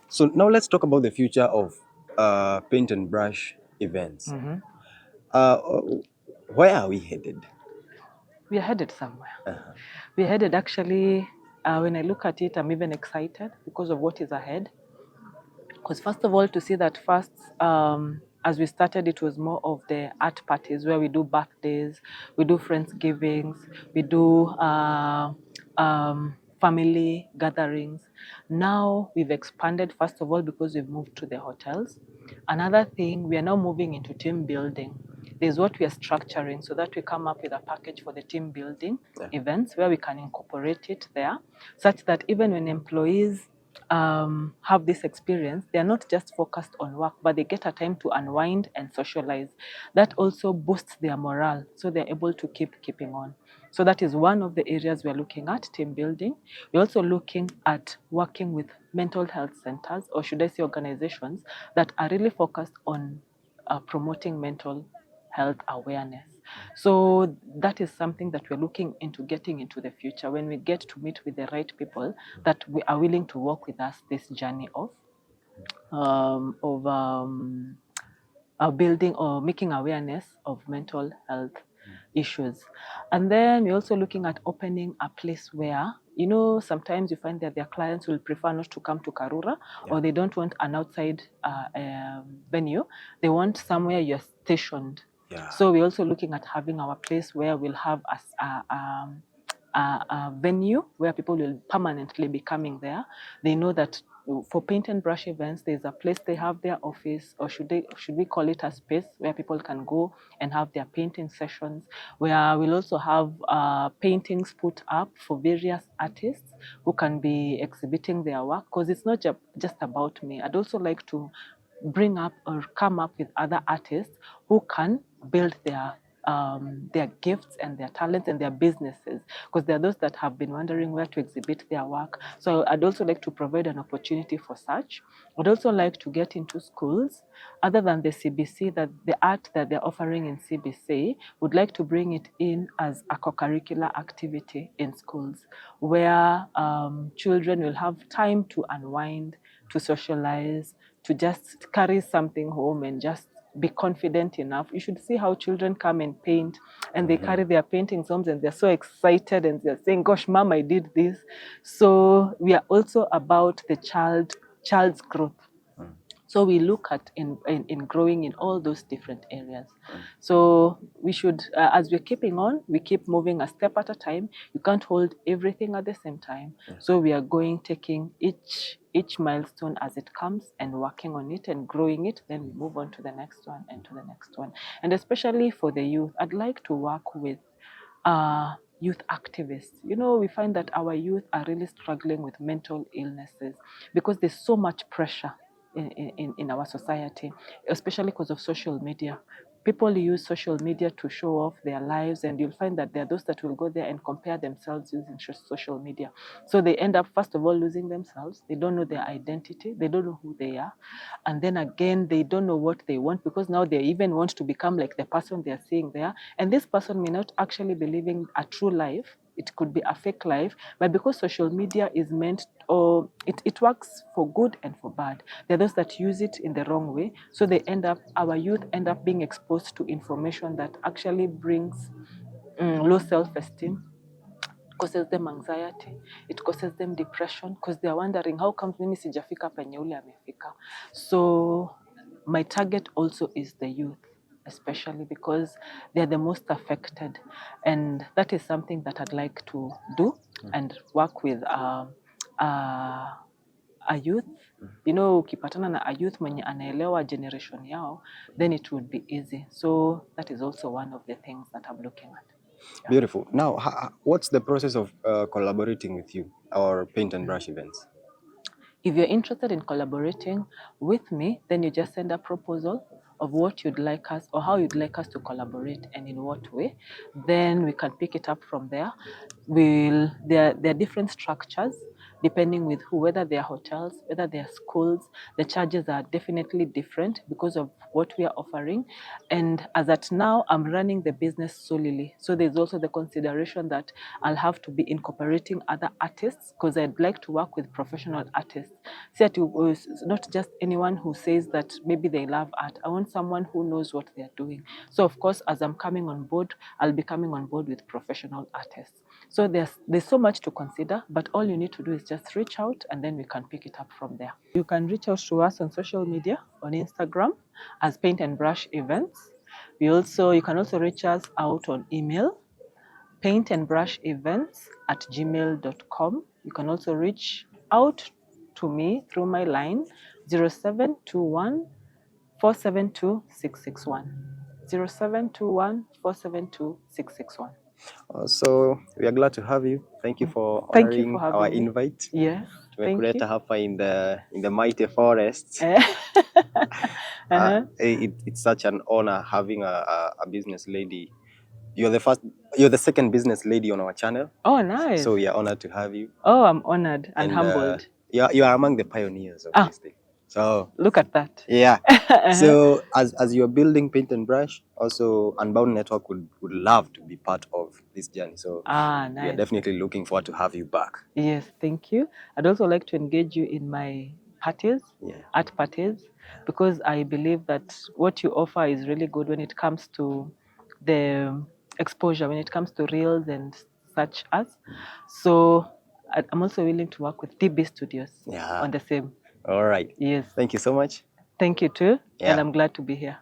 So now let's talk about the future of paint and brush events. Mhm. Uh, where are we headed? We are headed somewhere. Uh-huh. We are headed actually, when I look at it, I'm even excited because of what is ahead. Because first of all, to see that first, as we started, it was more of the art parties where we do birthdays, we do friendsgivings, we do family gatherings. Now we've expanded, first of all, because we've moved to the hotels. Another thing, we are now moving into team building. There's what we are structuring so that we come up with a package for the team building Yeah. events where we can incorporate it there, such that even when employees have this experience, they are not just focused on work, but they get a time to unwind and socialize. That also boosts their morale, so they're able to keeping on. So that is one of the areas we're looking at, team building. We're also looking at working with mental health centers, or should I say organizations, that are really focused on promoting mental health awareness. So that is something that we're looking into getting into the future when we get to meet with the right people that we are willing to walk with us this journey of building or making awareness of mental health issues. And then we're also looking at opening a place where, sometimes you find that their clients will prefer not to come to Karura, Yeah. or they don't want an outside venue. They want somewhere you're stationed. Yeah. So we're also looking at having our place where we'll have a venue where people will permanently be coming there. They know that for paint and brush events, there's a place they have their office, or should we call it a space where people can go and have their painting sessions, where we'll also have paintings put up for various artists who can be exhibiting their work, because it's not just about me. I'd also like to bring up or come up with other artists who can build their gifts and their talents and their businesses, because there are those that have been wondering where to exhibit their work. So I'd also like to provide an opportunity for such. I'd also like to get into schools other than the CBC, that the art that they're offering in CBC, would like to bring it in as a co-curricular activity in schools, where children will have time to unwind, to socialize, to just carry something home and just be confident enough. You should see how children come and paint, and they carry their paintings home and they're so excited and they're saying, gosh, mom, I did this. So we are also about the child's growth. So we look at in growing in all those different areas. So we should, as we're keeping on, we keep moving a step at a time. You can't hold everything at the same time. So we are taking each milestone as it comes and working on it and growing it. Then we move on to the next one and to the next one. And especially for the youth, I'd like to work with youth activists. We find that our youth are really struggling with mental illnesses because there's so much pressure in our society, especially because of social media. People use social media to show off their lives, and you'll find that there are those that will go there and compare themselves using social media. So they end up, first of all, losing themselves. They don't know their identity. They don't know who they are. And then again, they don't know what they want, because now they even want to become like the person they're seeing there. And this person may not actually be living a true life. It could be a fake life, but because social media is meant, or it works for good and for bad, there are those that use it in the wrong way. So our youth end up being exposed to information that actually brings low self-esteem, causes them anxiety, it causes them depression, because they're wondering, how come mimi sijafika penye ule amefika? So my target also is the youth, especially because they're the most affected. And that is something that I'd like to do and work with a youth. Ukipatana na a youth mwenye anaelewa generation yao, then it would be easy. So that is also one of the things that I'm looking at. Yeah. Beautiful. Now, what's the process of collaborating with you, our paint and brush events? If you're interested in collaborating with me, then you just send a proposal of what you'd like us, or how you'd like us to collaborate and in what way. Then we can pick it up from there. There are different structures depending with who, whether they are hotels, whether they are schools. The charges are definitely different because of what we are offering. And as at now, I'm running the business solely. So there's also the consideration that I'll have to be incorporating other artists because I'd like to work with professional artists. See, not just anyone who says that maybe they love art. I want someone who knows what they're doing. So of course, as I'm coming on board, I'll be coming on board with professional artists. So there's so much to consider, but all you need to do is just reach out and then we can pick it up from there. You can reach out to us on social media, on Instagram as Paint and Brush Events. You can also reach us out on email, paintandbrushevents@gmail.com. You can also reach out to me through my line 0721 472 661. 0721 472 661. So we are glad to have you. Thank you for Thank you honoring for having our me. invite. Yes, thank Tumekuleta you. hapa in the mighty forests. Uh-huh. It's such an honor having a business lady. You're the second business lady on our channel. Oh, nice. So we are honored to have you. Oh, I'm honored and humbled. You are among the pioneers of this thing. So look at that. Yeah. So as you're building Paint and Brush, also Unbound Network would love to be part of this journey. So nice. We are definitely looking forward to have you back. Yes, thank you. I'd also like to engage you in my parties, art parties, because I believe that what you offer is really good when it comes to the exposure, when it comes to reels and such as. So I'm also willing to work with DB Studios on the same. All right. Yes. Thank you so much. Thank you too. And I'm glad to be here.